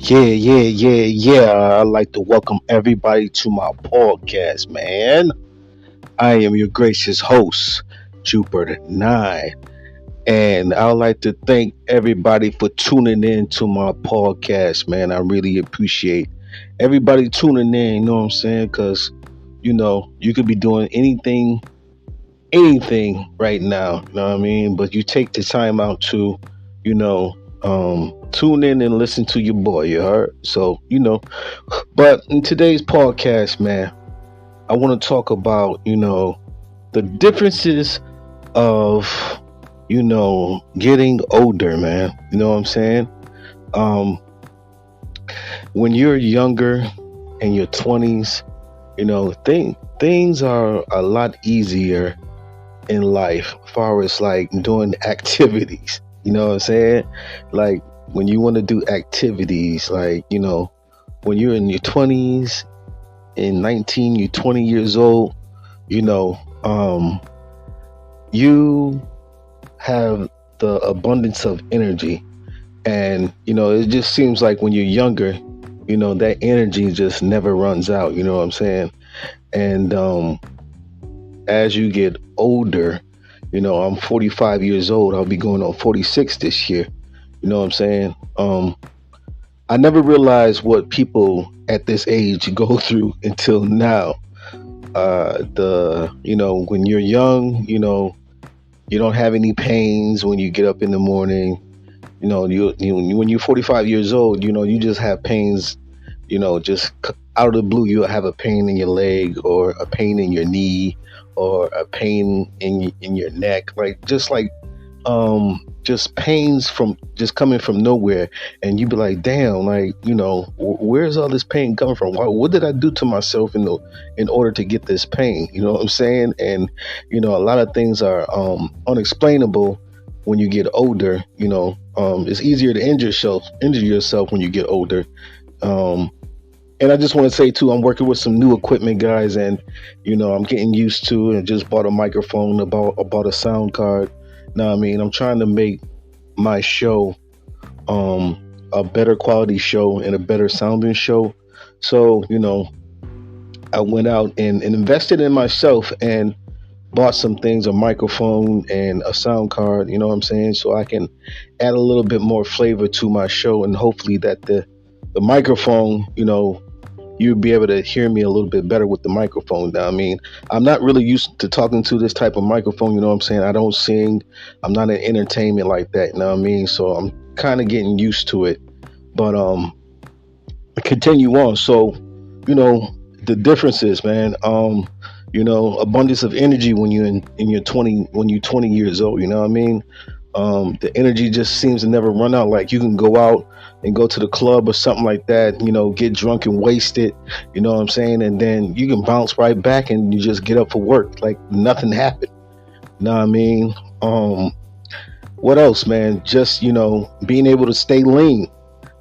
Yeah. I'd like to welcome everybody to my podcast, man. I am your gracious host, Jupiter 9. And I'd like to thank everybody for tuning in to my podcast, man. I really appreciate everybody tuning in, you know what I'm saying? Because, you could be doing anything right now, you know what I mean? But you take the time out to, tune in and listen to your boy, you heard? So, but in today's podcast, man, I want to talk about, the differences of, getting older, man. You know what I'm saying? Um, when you're younger in your 20s, things are a lot easier in life as far as like doing activities. You know what I'm saying? Like when you want to do activities, like, when you're in your 20s and 19, you're 20 years old, you know, um, you have the abundance of energy. And, it just seems like when you're younger, that energy just never runs out. You know what I'm saying? And as you get older, I'm 45 years old. I'll be going on 46 this year. You know what I'm saying? I never realized what people at this age go through until now. When you're young, you don't have any pains when you get up in the morning. When you're 45 years old, you just have pains, out of the blue, you'll have a pain in your leg or a pain in your knee or a pain in your neck, just pains from just coming from nowhere. And you be like, damn, like, where's all this pain coming from? What did I do to myself in order to get this pain? You know what I'm saying? And a lot of things are unexplainable when you get older. It's easier to injure yourself when you get older. And I just want to say too, I'm working with some new equipment, guys, and I'm getting used to it. And just bought a microphone, about a sound card. Now, I mean, I'm trying to make my show a better quality show and a better sounding show. So, I went out and invested in myself and bought some things, a microphone and a sound card, you know what I'm saying? So I can add a little bit more flavor to my show, and hopefully that the microphone, you'll be able to hear me a little bit better with the microphone. Now, I mean, I'm not really used to talking to this type of microphone, you know what I'm saying? I don't sing. I'm not in entertainment like that, you know what I mean? So I'm kind of getting used to it. But continue on. So, the differences, man. Abundance of energy when you're in your 20 years old, you know what I mean? The energy just seems to never run out. Like you can go out and go to the club or something like that, get drunk and wasted, you know what I'm saying? And then you can bounce right back and you just get up for work like nothing happened. You know what I mean? What else, man? Just, being able to stay lean.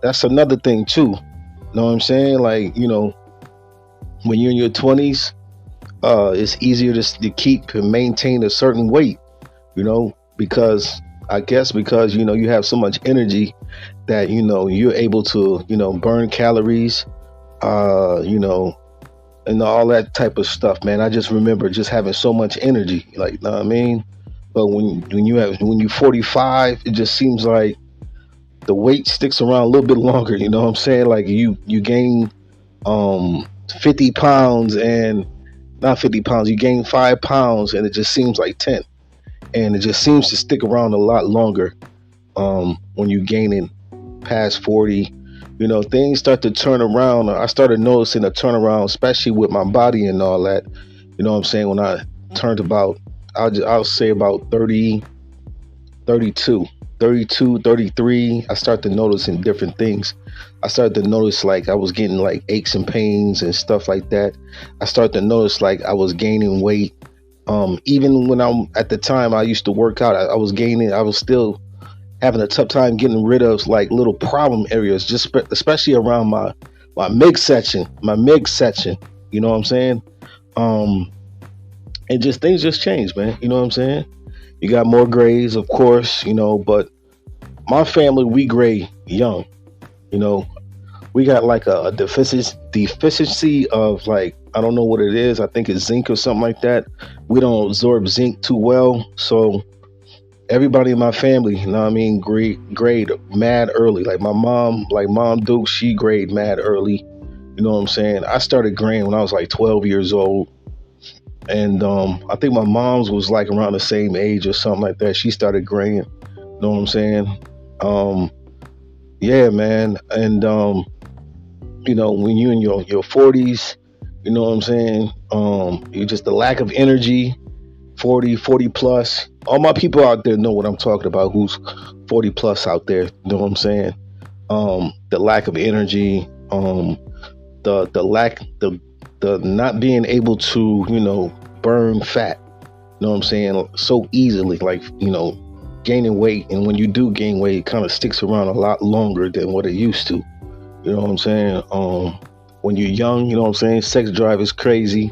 That's another thing too. You know what I'm saying? Like, when you're in your 20s, it's easier to keep and maintain a certain weight, because you have so much energy that you're able to burn calories, and all that type of stuff, man. I just remember just having so much energy, like, you know what I mean? But when you're 45, it just seems like the weight sticks around a little bit longer. You know what I'm saying? Like you gain 50 pounds, and not 50 pounds, you gain 5 pounds, and it just seems like 10. And it just seems to stick around a lot longer when you gaining past 40. Things start to turn around. I started noticing a turnaround, especially with my body and all that. You know what I'm saying? When I turned about, I'll say about 30, 32, 32, 33, I started noticing different things. I started to notice like I was getting like aches and pains and stuff like that. I started to notice like I was gaining weight. Even when at the time I used to work out, I was still having a tough time getting rid of like little problem areas, just especially around my midsection, you know what I'm saying? And just things just changed, man. You know what I'm saying? You got more grays, of course, but my family, we gray young, you know. we got like a deficiency of, like, I don't know what it is. I think it's zinc or something like that. We don't absorb zinc too well, so everybody in my family, you know what I mean, grade mad early. Like my mom, like Mom Duke, she grade mad early. You know what I'm saying? I started grading when I was like 12 years old. And I think my mom's was like around the same age or something like that. She started grading. You know what I'm saying? Um, yeah, man. And when you in your 40s, you know what I'm saying? You just the lack of energy, 40 plus. All my people out there know what I'm talking about, who's 40 plus out there. You know what I'm saying? The lack of energy, the not being able to, burn fat. You know what I'm saying? So easily, like, gaining weight. And when you do gain weight, it kind of sticks around a lot longer than what it used to. You know what I'm saying? When you're young, you know what I'm saying? Sex drive is crazy. You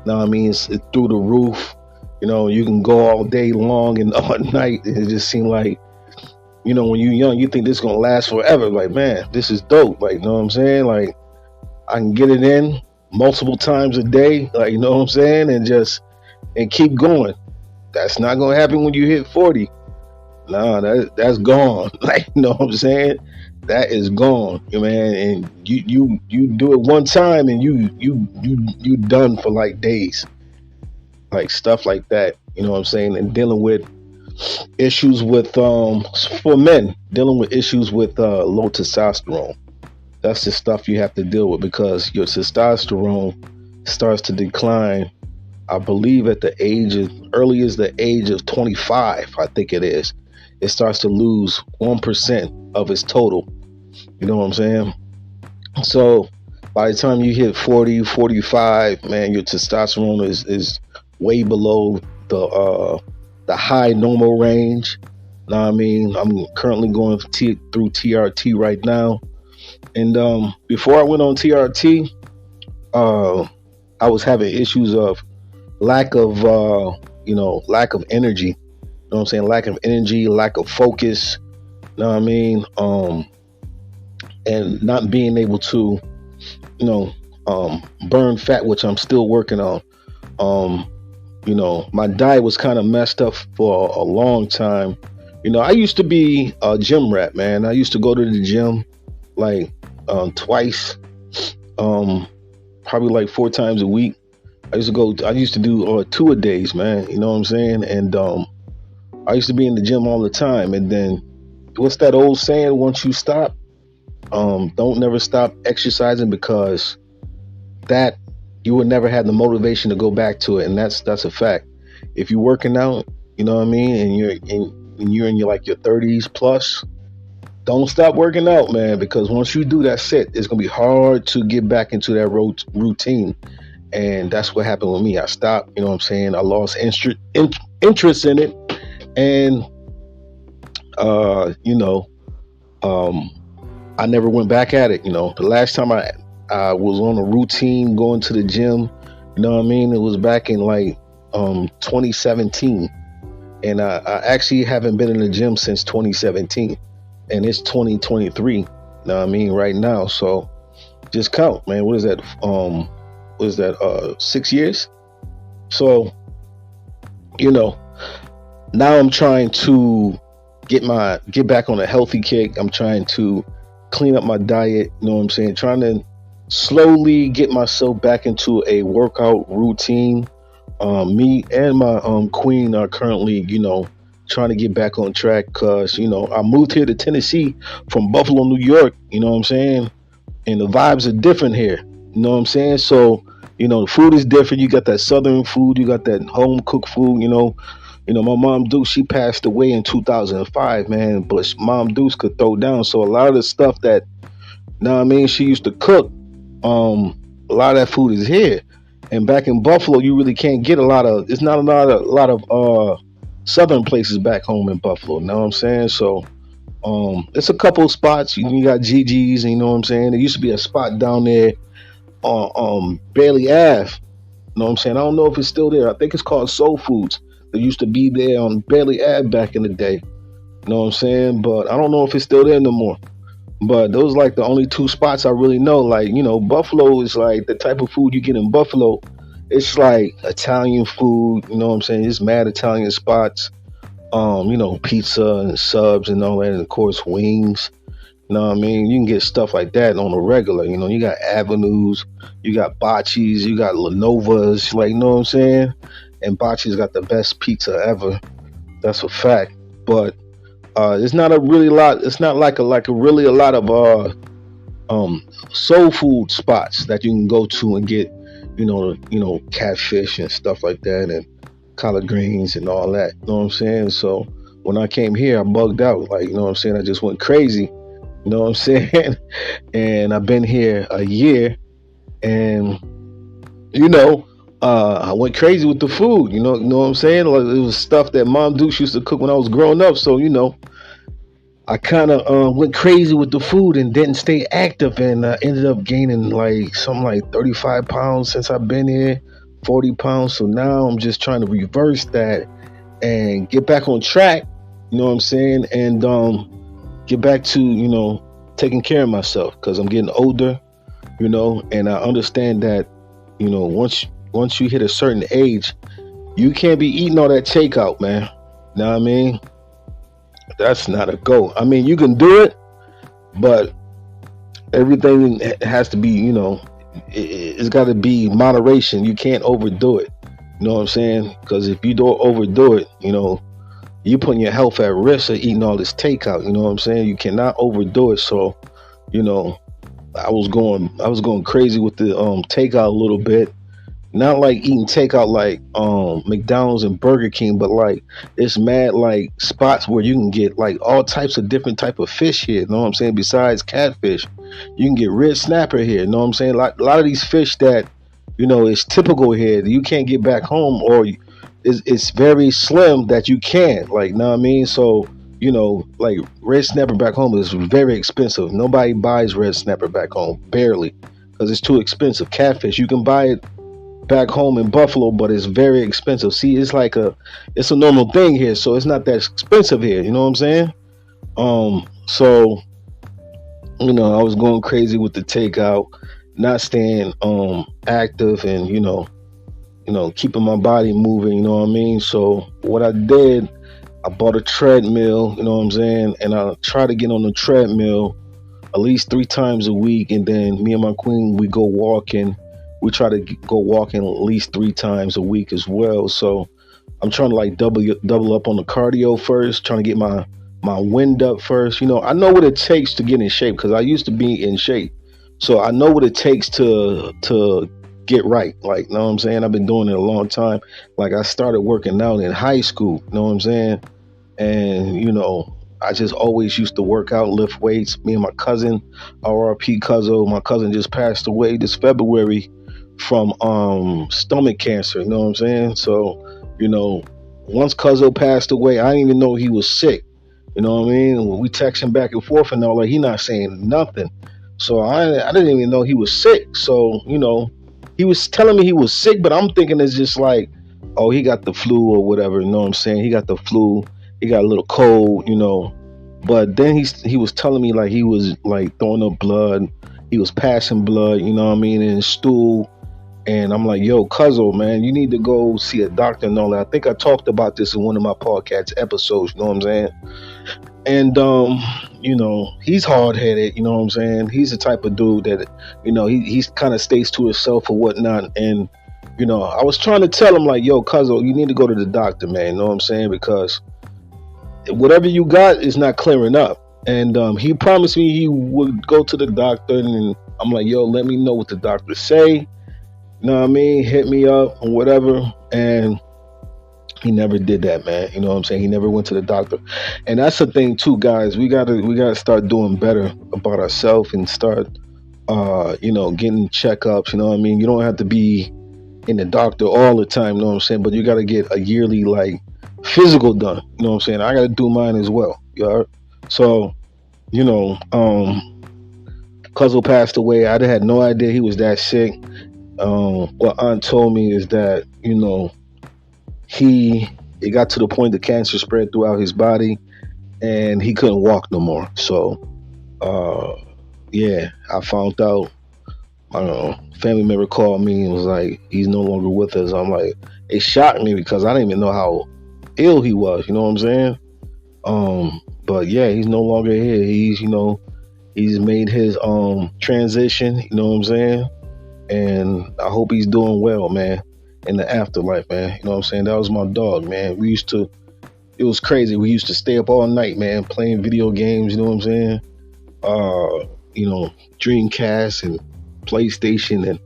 know what I mean? It's through the roof. You can go all day long and all night. It just seems like, when you're young, you think this is going to last forever. Like, man, this is dope. Like, you know what I'm saying? Like, I can get it in multiple times a day. Like, you know what I'm saying? And keep going. That's not going to happen when you hit 40. Nah, that's gone. Like, you know what I'm saying? That is gone, man. And you do it one time and you done for like days, like stuff like that. You know what I'm saying? And dealing with issues with for men, dealing with issues with low testosterone. That's the stuff you have to deal with because your testosterone starts to decline. I believe at the age of early as the age of 25, I think it is. It starts to lose 1% of its total. You know what I'm saying? So by the time you hit 40, 45, man, your testosterone is way below the high normal range. Know what I mean? I'm currently going through TRT right now. And before I went on TRT, I was having issues of lack of lack of energy. You know what I'm saying? Lack of energy, lack of focus. You know what I mean? And not being able to, burn fat, which I'm still working on. My diet was kind of messed up for a long time. I used to be a gym rat, man. I used to go to the gym like twice, probably like 4 times a week. I used to do 2 a days, man. You know what I'm saying? And I used to be in the gym all the time. And then what's that old saying? Once you stop, don't never stop exercising, because that you would never have the motivation to go back to it. And that's a fact. If you're working out, you know what I mean, and you're in your 30s plus, don't stop working out, man, because once you do that set, it's gonna be hard to get back into that routine. And that's what happened with me. I stopped, you know what I'm saying? I lost interest in it. And I never went back at it. The last time I was on a routine going to the gym, you know what I mean, it was back in 2017. And I actually haven't been in the gym since 2017. And it's 2023, you know what I mean, right now. So just count, man. What is that? 6 years? So, now I'm trying to get back on a healthy kick. I'm trying to clean up my diet, you know what I'm saying? Trying to slowly get myself back into a workout routine. Me and my queen are currently, trying to get back on track, because, I moved here to Tennessee from Buffalo, New York, you know what I'm saying? And the vibes are different here, you know what I'm saying? So, the food is different. You got that southern food, you got that home cooked food, my mom Deuce, she passed away in 2005, man, but Mom Deuce could throw down. So a lot of the stuff that, she used to cook, a lot of that food is here. And back in Buffalo, you really can't get it's not a lot of southern places back home in Buffalo, you know what I'm saying? So it's a couple of spots. You got Gigi's, you know what I'm saying? There used to be a spot down there on Bailey Ave, you know what I'm saying? I don't know if it's still there. I think it's called Soul Foods. They used to be there on Bailey Ave back in the day, you know what I'm saying? But I don't know if it's still there no more. But those like the only two spots I really know. Like, Buffalo is like the type of food you get in Buffalo. It's like Italian food, you know what I'm saying? It's mad Italian spots. Pizza and subs and all that, and of course wings. You know what I mean? You can get stuff like that on a regular. You got Avenues, you got Bocce's, you got Lenova's, like, you know what I'm saying? And Bocce's got the best pizza ever. That's a fact. But it's not a really lot. It's not like a really a lot of soul food spots that you can go to and get, catfish and stuff like that, and collard greens and all that. You know what I'm saying? So when I came here, I bugged out. Like, you know what I'm saying? I just went crazy. You know what I'm saying? And I've been here a year, and you know, I went crazy with the food. You know what I'm saying? Like, it was stuff that Mom Dukes used to cook when I was growing up. So I kind of went crazy with the food and didn't stay active, and ended up gaining like something like 35 pounds since I've been here, 40 pounds. So now I'm just trying to reverse that and get back on track. You know what I'm saying? And get back to taking care of myself, because I'm getting older. And I understand that once you hit a certain age, you can't be eating all that takeout, man. You know what I mean? That's not a go. I mean, you can do it, but everything has to be, it's got to be moderation. You can't overdo it. You know what I'm saying? Because if you don't overdo it, you're putting your health at risk of eating all this takeout. You know what I'm saying? You cannot overdo it. So, I was going crazy with the takeout a little bit. Not like eating takeout like McDonald's and Burger King, but like it's mad like spots where you can get like all types of different type of fish here. You know what I'm saying? Besides catfish, you can get red snapper here. You know what I'm saying? Like a lot of these fish that is typical here, you can't get back home, or it's very slim that you can. Like, you know what I mean? So like red snapper back home is very expensive. Nobody buys red snapper back home, barely, because it's too expensive. Catfish, you can buy it back home in Buffalo, but it's very expensive. See, it's a normal thing here, so it's not that expensive here. You know what I'm saying? So I was going crazy with the takeout, not staying active, and keeping my body moving. You know what I mean? So what I did, I bought a treadmill. You know what I'm saying? And I try to get on the treadmill at least 3 times a week, and then me and my queen, we go walking. We try to go walking at least 3 times a week as well. So I'm trying to like double up on the cardio first, trying to get my wind up first. I know what it takes to get in shape, because I used to be in shape. So I know what it takes to get right. Like, you know what I'm saying? I've been doing it a long time. Like, I started working out in high school, you know what I'm saying? And I just always used to work out, lift weights. Me and my cousin, RRP Cuzzo, my cousin just passed away this February from stomach cancer. You know what I'm saying? So once Cuzzo passed away, I didn't even know he was sick. You know what I mean? When we texting back and forth and all that, he not saying nothing. So I didn't even know he was sick. So he was telling me he was sick, but I'm thinking it's just like, oh, he got the flu or whatever. You know what I'm saying? He got the flu. He got a little cold. But then he was telling me like he was like throwing up blood. He was passing blood. You know what I mean? In his stool. And I'm like, yo, Cuzzo, man, you need to go see a doctor and all that. I think I talked about this in one of my podcast episodes, you know what I'm saying? And, he's hard headed, you know what I'm saying? He's the type of dude that, he kind of stays to himself or whatnot. And, I was trying to tell him like, yo, Cuzzo, you need to go to the doctor, man, you know what I'm saying? Because whatever you got is not clearing up. And he promised me he would go to the doctor. And I'm like, yo, let me know what the doctor say. You know what I mean? Hit me up or whatever. And he never did that, man. You know what I'm saying? He never went to the doctor. And that's the thing too, guys. We gotta start doing better about ourselves and start getting checkups. You know what I mean? You don't have to be in the doctor all the time, you know what I'm saying? But you gotta get a yearly like physical done. You know what I'm saying? I gotta do mine as well. You know? So, Cuzzo passed away. I had no idea he was that sick. What Aunt told me is that it got to the point the cancer spread throughout his body, and he couldn't walk no more. So Uh, yeah, I found out. I don't know. Family member called me and was like, he's no longer with us. I'm like, it shocked me because I didn't even know how ill he was. You know what I'm saying? But yeah, he's no longer here. He's made his transition. You know what I'm saying? And I hope he's doing well, man, in the afterlife, man. You know what I'm saying? That was my dog, man. It was crazy. We used to stay up all night, man, playing video games. You know what I'm saying? You know, Dreamcast and PlayStation and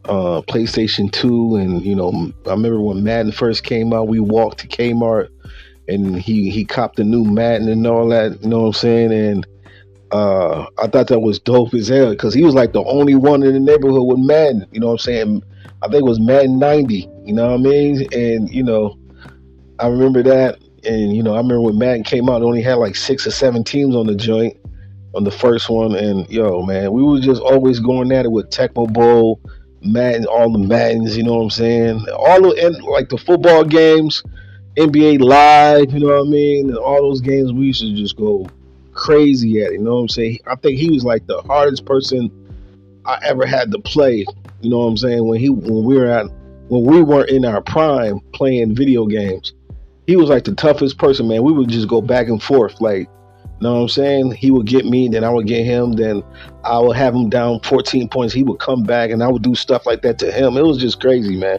PlayStation 2. And, I remember when Madden first came out, we walked to Kmart and he copped a new Madden and all that. You know what I'm saying? And I thought that was dope as hell because he was like the only one in the neighborhood with Madden. You know what I'm saying? I think it was Madden 90. You know what I mean? And I remember that. And I remember when Madden came out, it only had like 6 or 7 teams on the joint on the first one. And yo, man, we were just always going at it with Tecmo Bowl, Madden, all the Maddens. You know what I'm saying? All the and like the football games, NBA Live. You know what I mean? And all those games we used to just go crazy at. You know what I'm saying? I think he was like the hardest person I ever had to play. You know what I'm saying? When we weren't in our prime playing video games, he was like the toughest person, man. We would just go back and forth, like, you know what I'm saying? He would get me, then I would get him, then I would have him down 14 points. He would come back, and I would do stuff like that to him. It was just crazy, man.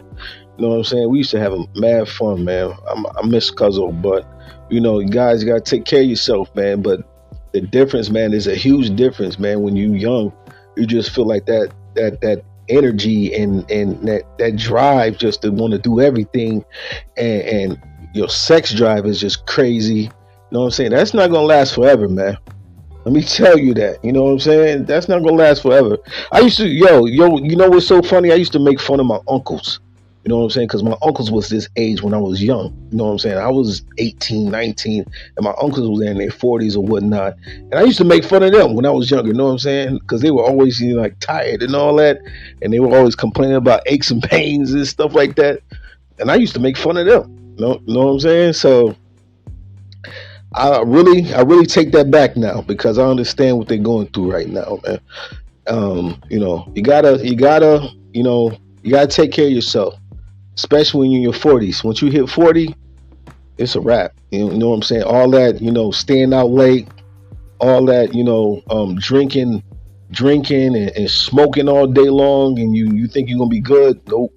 You know what I'm saying? We used to have mad fun, man. I miss Cuzzo, but you guys got to take care of yourself, man. But the difference, man, is a huge difference, man. When you young, you just feel like that energy and that drive just to want to do everything, and your sex drive is just crazy. You know what I'm saying? That's not gonna last forever, man. Let me tell you that. You know what I'm saying? That's not gonna last forever. I used to, yo. You know what's so funny? I used to make fun of my uncles. You know what I'm saying? Because my uncles was this age when I was young. You know what I'm saying? I was 18, 19, and my uncles was in their 40s or whatnot. And I used to make fun of them when I was younger. You know what I'm saying? Because they were always like tired and all that, and they were always complaining about aches and pains and stuff like that. And I used to make fun of them. You know what I'm saying? So I really take that back now because I understand what they're going through right now, man. You gotta take care of yourself, especially when you're in your 40s. Once you hit 40, it's a wrap. You know what I'm saying? All that, staying out late, all that, drinking and smoking all day long, and you think you're gonna be good. Nope.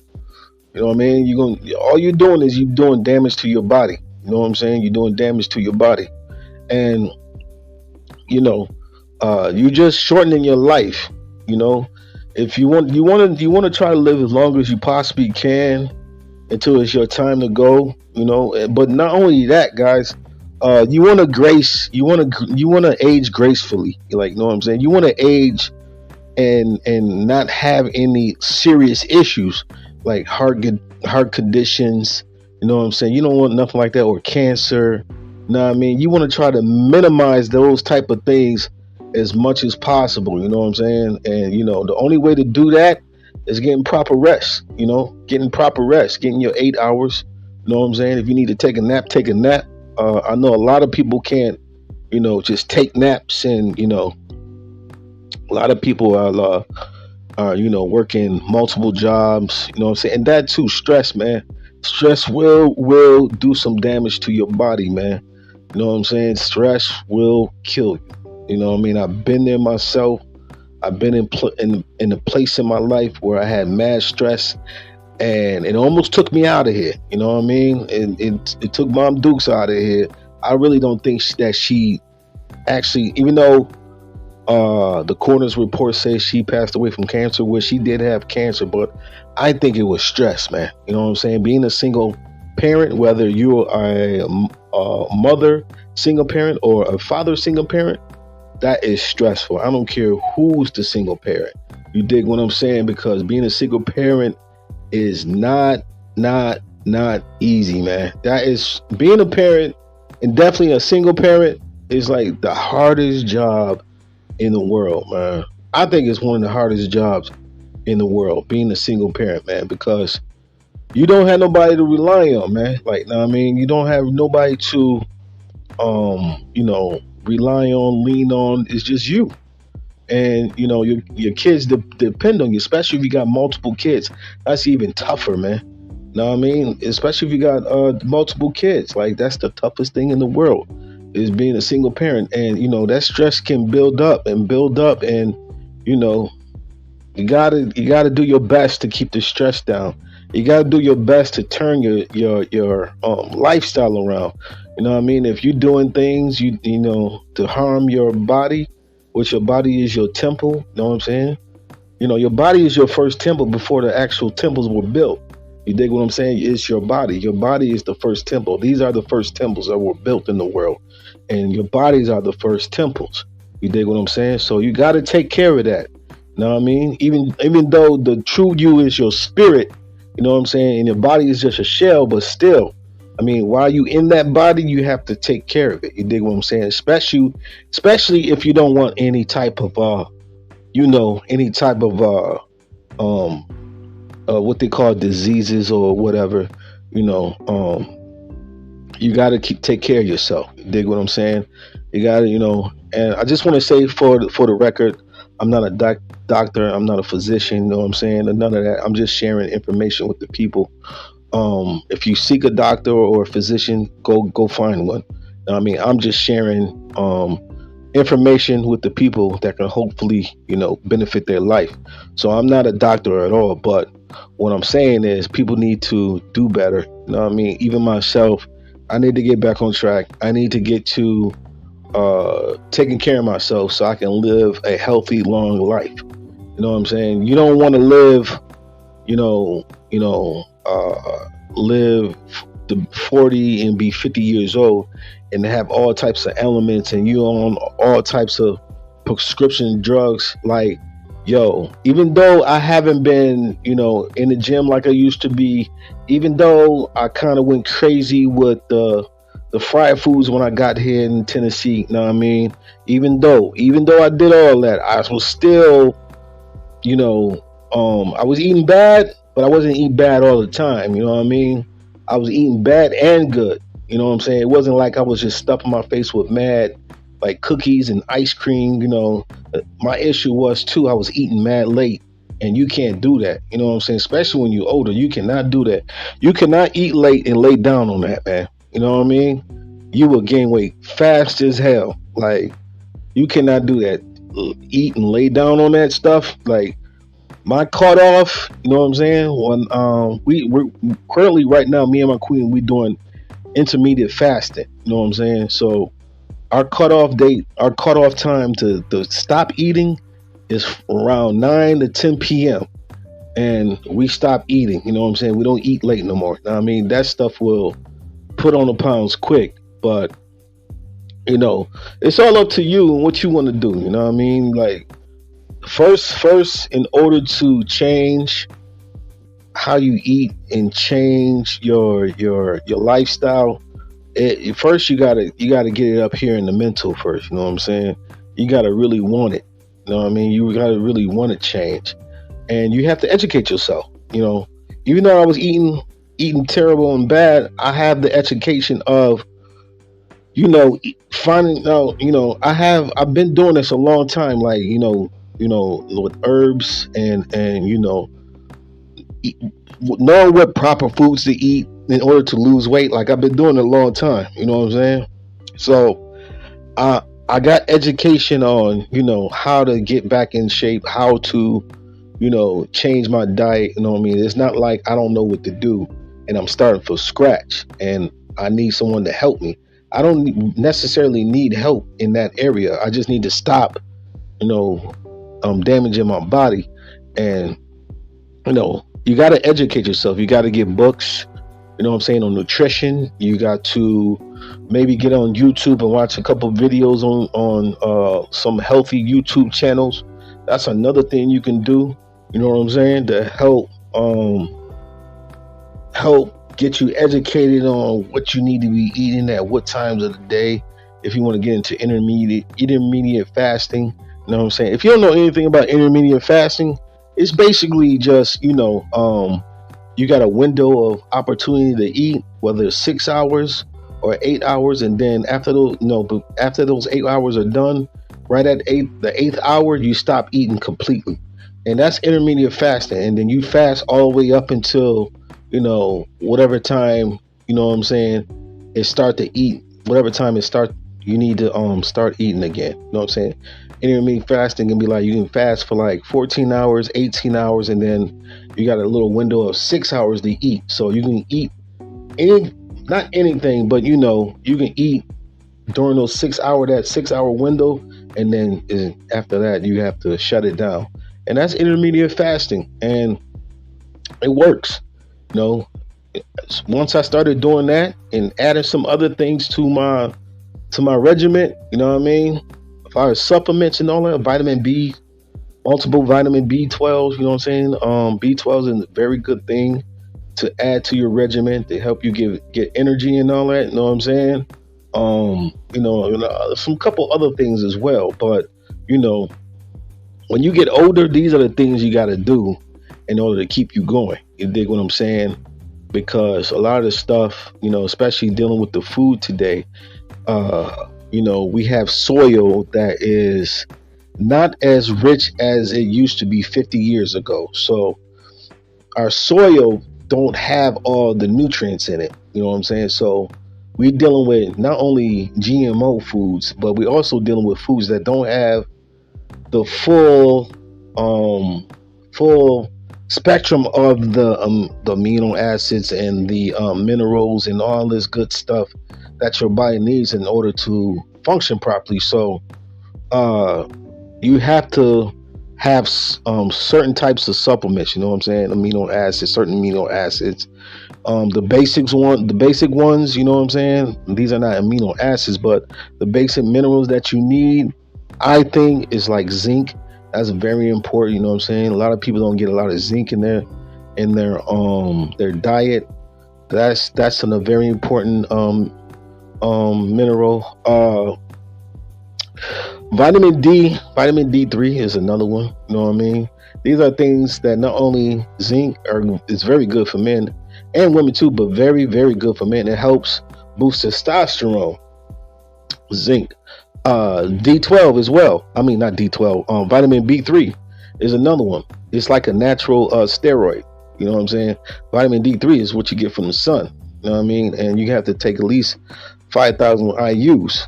You know what I mean? All you're doing is you're doing damage to your body. You know what I'm saying? You're doing damage to your body, and you know, you're just shortening your life. You know, if you want to try to live as long as you possibly can until it's your time to go. But not only that, guys, you want to age gracefully. Like, you know what I'm saying? You want to age and not have any serious issues like heart conditions. You know what I'm saying? You don't want nothing like that, or cancer. You know what I mean? You want to try to minimize those type of things as much as possible. You know what I'm saying? And the only way to do that is getting proper rest. Getting proper rest, getting your 8 hours. You know what I'm saying? If you need to take a nap, take a nap. I know a lot of people can't, just take naps, and a lot of people are working multiple jobs. You know what I'm saying? And that too, stress, man. Stress will do some damage to your body, man. You know what I'm saying? Stress will kill you. You know what I mean? I've been there myself. I've been in a place in my life where I had mad stress, and it almost took me out of here. You know what I mean? It took Mom Dukes out of here. I really don't think that she actually, even though the coroner's report says she passed away from cancer, where she did have cancer, but I think it was stress, man. You know what I'm saying? Being a single parent, whether you're a mother single parent or a father single parent, that is stressful. I don't care who's the single parent. You dig what I'm saying? Because being a single parent is not easy, man. That is, being a parent, and definitely a single parent, is like the hardest job in the world, man. I think it's one of the hardest jobs in the world, being a single parent, man, because you don't have nobody to rely on, man. Like, know what I mean? You don't have nobody to, rely on, lean on is just you. And your kids depend on you, especially if you got multiple kids. That's even tougher, man. Know what I mean? Especially if you got multiple kids. Like, that's the toughest thing in the world, is being a single parent. And that stress can build up and build up. And you know you gotta do your best to keep the stress down. You gotta do your best to turn your lifestyle around. You know what I mean? If you're doing things to harm your body, which your body is your temple, you know what I'm saying? Your body is your first temple before the actual temples were built. You dig what I'm saying? It's your body. Your body is the first temple. These are the first temples that were built in the world. And your bodies are the first temples. You dig what I'm saying? So you got to take care of that. You know what I mean? Even though the true you is your spirit, you know what I'm saying? And your body is just a shell, but still, I mean, while you in that body, you have to take care of it. You dig what I'm saying? Especially if you don't want any type of um what they call diseases or whatever. you know you got to take care of yourself. You dig what I'm saying? You got to, and I just want to say, for the record, I'm not a doctor, I'm not a physician, you know what I'm saying, and none of that. I'm just sharing information with the people. If you seek a doctor or a physician, go find one. I mean, I'm just sharing information with the people that can hopefully, benefit their life. So I'm not a doctor at all, but what I'm saying is people need to do better. You know what I mean? Even myself, I need to get back on track. I need to get to taking care of myself so I can live a healthy, long life. You know what I'm saying? You don't want to live, you know, you know, live to 40 and be 50 years old and have all types of elements, and you on all types of prescription drugs. Like, yo, even though I haven't been, in the gym like I used to be, even though I kind of went crazy with the fried foods when I got here in Tennessee, you know what I mean? Even though I did all that, I was still, I was eating bad, but I wasn't eating bad all the time. You know what I mean? I was eating bad and good. You know what I'm saying? It wasn't like I was just stuffing my face with mad, like, cookies and ice cream. My issue was too, I was eating mad late, and you can't do that. You know what I'm saying? Especially when you're older, you cannot do that. You cannot eat late and lay down on that, man. You know what I mean? You will gain weight fast as hell. Like, you cannot do that. Eat and lay down on that stuff. Like, my cutoff, you know what I'm saying? When we're currently, right now, me and my queen, we doing intermediate fasting. You know what I'm saying? So our cutoff date, our cutoff time to stop eating is around 9 to 10 p.m. And we stop eating. You know what I'm saying? We don't eat late no more. I mean, that stuff will put on the pounds quick. But it's all up to you and what you want to do. You know what I mean? Like, first, in order to change how you eat and change your lifestyle, first you gotta get it up here in the mental first. You know what I'm saying? You gotta really want it. You know what I mean? You gotta really want to change, and you have to educate yourself. Even though I was eating terrible and bad, I have the education of finding out. I've been doing this a long time. Like, with herbs and eat, knowing what proper foods to eat in order to lose weight. Like, I've been doing it a long time. You know what I'm saying? So I got education on how to get back in shape, how to change my diet. You know what I mean? It's not like I don't know what to do and I'm starting from scratch and I need someone to help me. I don't necessarily need help in that area. I just need to stop, damaging my body. And you got to educate yourself. You got to get books, you know what I'm saying, on nutrition. You got to maybe get on YouTube and watch a couple videos on some healthy YouTube channels. That's another thing you can do, you know what I'm saying, to help get you educated on what you need to be eating at what times of the day. If you want to get into intermediate fasting, you know what I'm saying. If you don't know anything about intermediate fasting, it's basically just, you got a window of opportunity to eat, whether it's 6 hours or 8 hours, and then after those, but after those 8 hours are done, right at the eighth hour, you stop eating completely, and that's intermediate fasting. And then you fast all the way up until whatever time, what I'm saying, it start to eat. Whatever time it start, you need to start eating again. You know what I'm saying? Intermittent fasting can be like you can fast for like 14 hours, 18 hours, and then you got a little window of 6 hours to eat. So you can eat any, not anything, but you can eat during that 6 hour window, and then after that you have to shut it down. And that's intermediate fasting, and it works. You know, once I started doing that and adding some other things to my regimen, you know what I mean? If I was supplements and all that, vitamin B, multiple vitamin B12, you know what I'm saying? B12 is a very good thing to add to your regimen to help you get energy and all that, you know what I'm saying? Some couple other things as well. But, when you get older, these are the things you got to do in order to keep you going. You dig what I'm saying? Because a lot of the stuff, especially dealing with the food today, we have soil that is not as rich as it used to be 50 years ago. So our soil don't have all the nutrients in it. You know what I'm saying? So we're dealing with not only GMO foods, but we're also dealing with foods that don't have the full spectrum of the amino acids and the minerals and all this good stuff that your body needs in order to function properly. So you have to have certain types of supplements, you know what I'm saying? Certain amino acids. The basic ones, you know what I'm saying? These are not amino acids, but the basic minerals that you need, I think, is like zinc. That's very important, you know what I'm saying? A lot of people don't get a lot of zinc in their diet. That's a very important mineral. Vitamin D3 is another one. You know what I mean? These are things that not only zinc is very good for men and women too, but very, very good for men. It helps boost testosterone. Zinc. D12 as well. I mean, not D12. Vitamin B3 is another one. It's like a natural steroid. You know what I'm saying? Vitamin D3 is what you get from the sun. You know what I mean? And you have to take at least 5,000 IUs.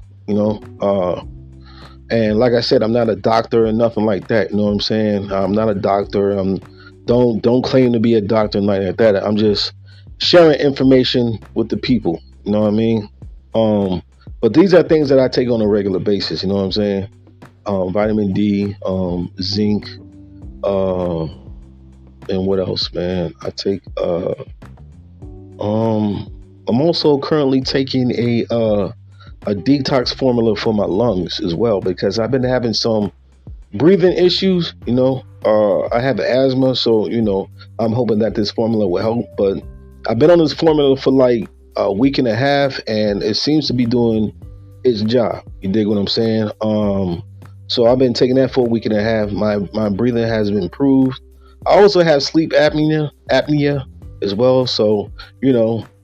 And like I said, I'm not a doctor or nothing like that. You know what I'm saying? I'm not a doctor. Don't claim to be a doctor and like that. I'm just sharing information with the people. You know what I mean? But these are things that I take on a regular basis. You know what I'm saying? Vitamin D, zinc, and what else, man? I take. I'm also currently taking a detox formula for my lungs as well, because I've been having some breathing issues. I have asthma, so I'm hoping that this formula will help. But I've been on this formula for like a week and a half, and it seems to be doing its job. You dig what I'm saying? So I've been taking that for a week and a half. My breathing has improved. I also have sleep apnea as well. So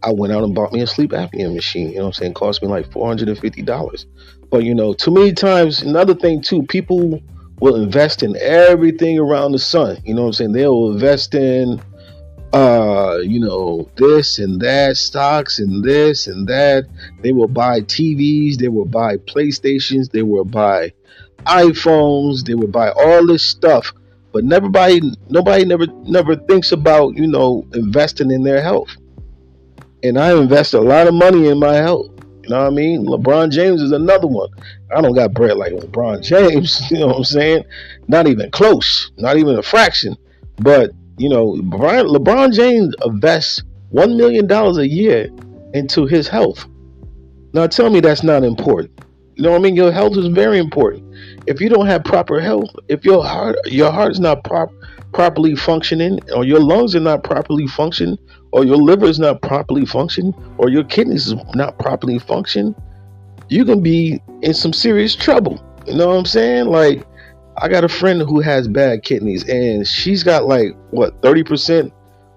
I went out and bought me a sleep apnea machine. You know what I'm saying? It cost me like $450. But too many times, another thing too, people will invest in everything around the sun. You know what I'm saying? They'll invest in this and that, stocks and this and that. They will buy TVs, they will buy PlayStations, they will buy iPhones, they will buy all this stuff. But nobody never thinks about, investing in their health. And I invest a lot of money in my health. You know what I mean? LeBron James is another one. I don't got bread like LeBron James. You know what I'm saying? Not even close. Not even a fraction. But, LeBron James invests $1 million a year into his health. Now tell me that's not important. You know what I mean? Your health is very important. If you don't have proper health, if your heart is not properly functioning, or your lungs are not properly functioning, or your liver is not properly functioning, or your kidneys is not properly functioning, you can be in some serious trouble. You know what I'm saying? Like, I got a friend who has bad kidneys, and she's got 30%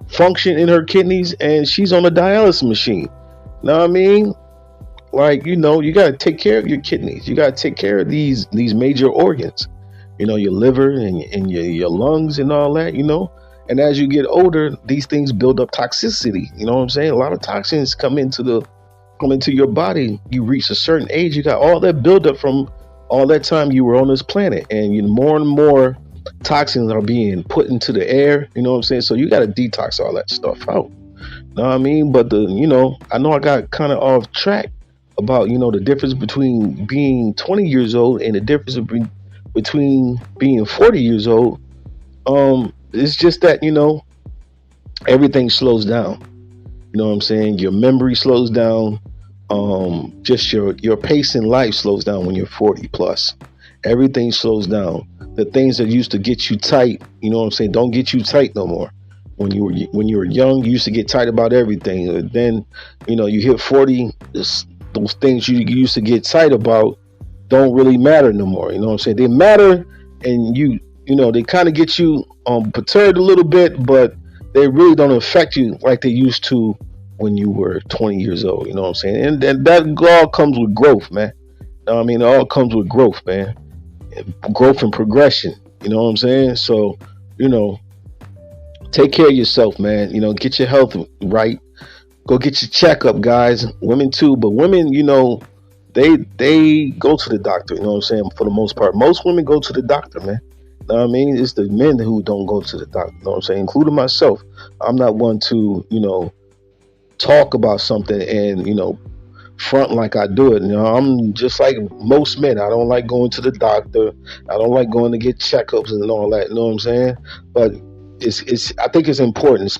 function in her kidneys, and she's on a dialysis machine. You know what I mean? Like, you got to take care of your kidneys. You got to take care of these major organs. Your liver and your lungs and all that. And as you get older, these things build up toxicity. You know what I'm saying? A lot of toxins come into your body. You reach a certain age, you got all that buildup from all that time you were on this planet, and more and more toxins are being put into the air. You know what I'm saying? So you got to detox all that stuff out. Know what I mean? But I know I got kind of off track about the difference between being 20 years old and the difference between being 40 years old. It's just that everything slows down. You know what I'm saying? Your memory slows down. Just your pace in life slows down when you're 40 plus. Everything slows down. The things that used to get you tight, you know what I'm saying, don't get you tight no more. When you were young, you used to get tight about everything. Then, you hit 40, those things you used to get tight about don't really matter no more. You know what I'm saying? They matter, and they kind of get you perturbed a little bit, but they really don't affect you like they used to when you were 20 years old. You know what I'm saying? And that all comes with growth, man. You know what I mean? It all comes with growth, man. Growth and progression. You know what I'm saying? So, you know, take care of yourself, man. Get your health right. Go get your checkup, guys. Women too, but women, they go to the doctor. You know what I'm saying? For the most part, most women go to the doctor, man. You know what I mean? It's the men who don't go to the doctor. You know what I'm saying? Including myself. I'm not one to, talk about something and, front like I do it. I'm just like most men. I don't like going to the doctor. I don't like going to get checkups and all that. You know what I'm saying? But it's I think it's important,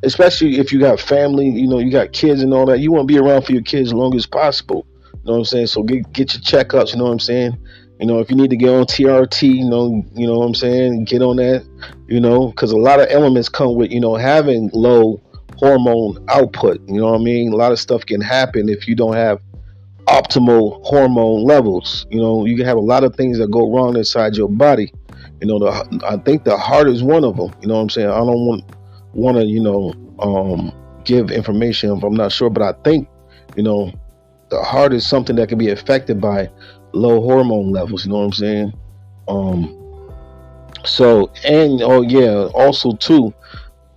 especially if you got family, you got kids and all that. You want to be around for your kids as long as possible. You know what I'm saying? So get your checkups. You know what I'm saying? If you need to get on TRT, you know what I'm saying, get on that. Because a lot of elements come with having low hormone output. You know what I mean? A lot of stuff can happen if you don't have optimal hormone levels. You can have a lot of things that go wrong inside your body. I think the heart is one of them. You know what I'm saying? I don't want to give information if I'm not sure, but I think the heart is something that can be affected by low hormone levels. You know what I'm saying? So, and oh yeah, also too,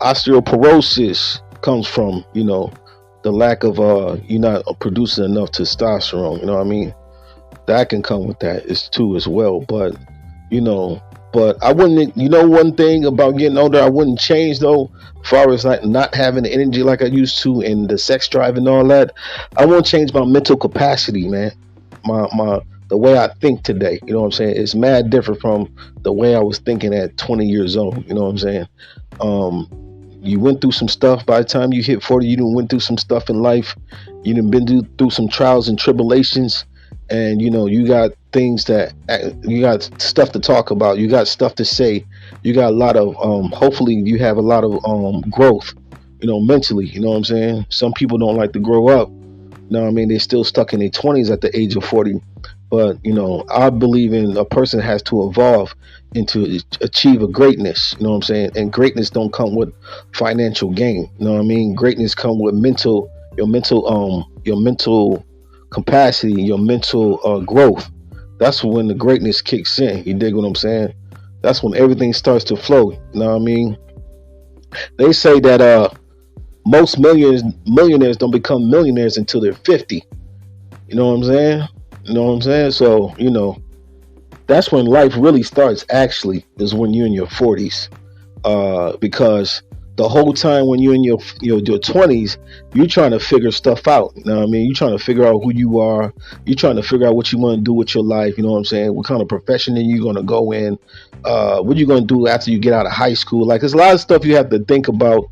osteoporosis comes from the lack of you're not producing enough testosterone. You know what I mean? That can come with that is too as well. But you know but I wouldn't, one thing about getting older I wouldn't change though, as far as like not having the energy like I used to and the sex drive and all that. I won't change my mental capacity, man. My the way I think today, you know what I'm saying, it's mad different from the way I was thinking at 20 years old. You know what I'm saying? You went through some stuff. By the time you hit 40, you done went through some stuff in life. You done been through some trials and tribulations, and you got things that you got stuff to talk about. You got stuff to say. You got a lot of hopefully you have a lot of growth, mentally. You know what I'm saying? Some people don't like to grow up. You know what I mean? They're still stuck in their 20s at the age of 40. But I believe in a person has to evolve into achieve a greatness. You know what I'm saying? And greatness don't come with financial gain. You know what I mean? Greatness come with your mental capacity, your mental growth. That's when the greatness kicks in. You dig what I'm saying? That's when everything starts to flow. You know what I mean? They say that most millionaires don't become millionaires until they're 50. You know what I'm saying? You know what I'm saying? So, that's when life really starts, actually, is when you're in your 40s. Because the whole time when you're in your 20s, you're trying to figure stuff out. You know what I mean? You're trying to figure out who you are. You're trying to figure out what you want to do with your life. You know what I'm saying? What kind of profession are you going to go in? What you going to do after you get out of high school? Like, there's a lot of stuff you have to think about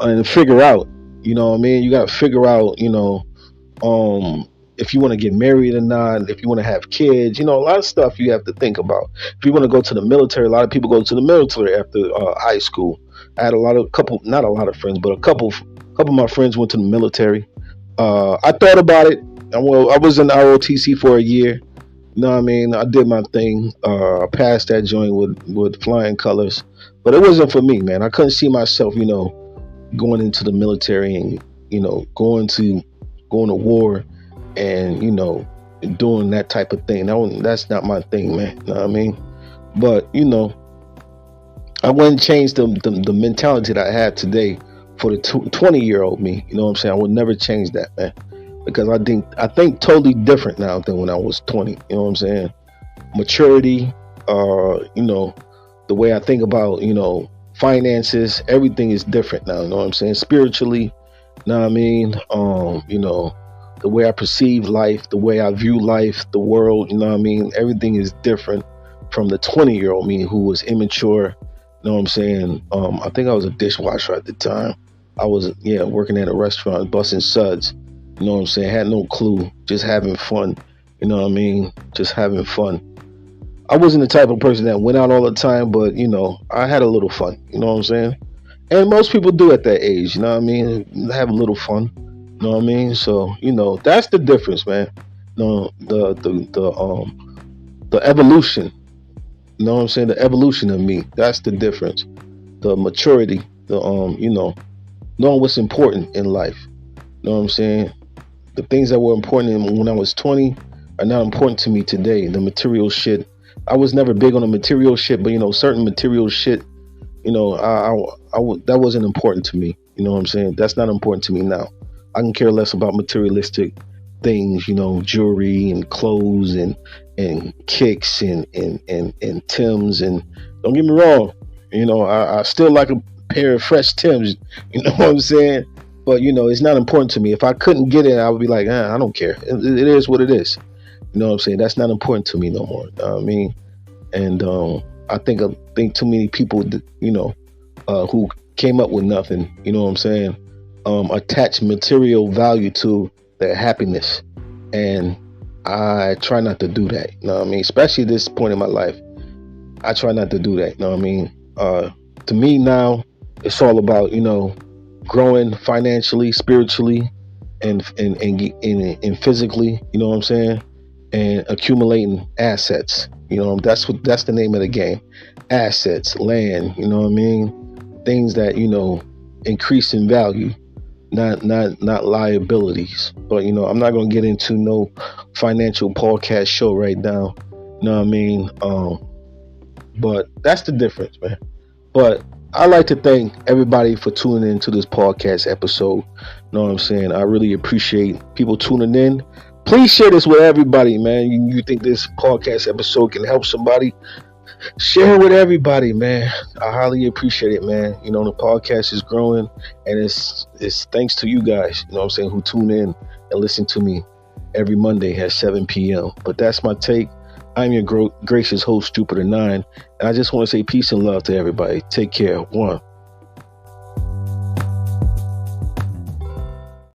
and figure out. You know what I mean? You got to figure out, if you want to get married or not, if you want to have kids, a lot of stuff you have to think about. If you want to go to the military, a lot of people go to the military after high school. I had not a lot of friends, but a couple of my friends went to the military. I thought about it. I was in the ROTC for a year. You know what I mean? I did my thing. I passed that joint with flying colors, but it wasn't for me, man. I couldn't see myself, going into the military and, going to war and doing that type of thing. That's not my thing, man. You know what I mean? But I wouldn't change the mentality that I have today for the 20-year-old me. You know what I'm saying? I would never change that, man, because I think totally different now than when I was 20. You know what I'm saying? Maturity, the way I think about finances, everything is different now. You know what I'm saying? Spiritually, you know what I mean? The way I perceive life, the way I view life, the world, you know what I mean? Everything is different from the 20-year-old me who was immature. You know what I'm saying? I think I was a dishwasher at the time. I was, working at a restaurant, busting suds. You know what I'm saying? Had no clue, just having fun. You know what I mean? Just having fun. I wasn't the type of person that went out all the time, but I had a little fun. You know what I'm saying? And most people do at that age. You know what I mean? Have a little fun. You know what I mean? So that's the difference, man. The evolution. You know what I'm saying? The evolution of me. That's the difference. The maturity. The knowing what's important in life. You know what I'm saying? The things that were important when I was 20 are not important to me today. The material shit. I was never big on the material shit, but certain material shit, that wasn't important to me. You know what I'm saying? That's not important to me now. I can care less about materialistic things, jewelry and clothes and kicks and Timbs. And don't get me wrong, I still like a pair of fresh Timbs. You know what I'm saying? But it's not important to me. If I couldn't get it, I would be like, I don't care. It is what it is. You know what I'm saying? That's not important to me no more. You know what I mean? And I think too many people, who came up with nothing, you know what I'm saying, attach material value to their happiness. And I try not to do that. You know what I mean? Especially at this point in my life. I try not to do that. You know what I mean? To me now, it's all about, growing financially, spiritually, and physically, you know what I'm saying? And accumulating assets. That's the name of the game. Assets, land, you know what I mean? Things that, increase in value, not liabilities. But I'm not gonna get into no financial podcast show right now. You know what I mean? But that's the difference, man. But I like to thank everybody for tuning into this podcast episode. You know what I'm saying? I really appreciate people tuning in. Please share this with everybody, man. You think this podcast episode can help somebody? Share it with everybody, man. I highly appreciate it, man. The podcast is growing, and it's thanks to you guys, you know what I'm saying, who tune in and listen to me every Monday at 7 p.m. But that's my take. I'm your gracious host, Jupiter 9, and I just want to say peace and love to everybody. Take care. One.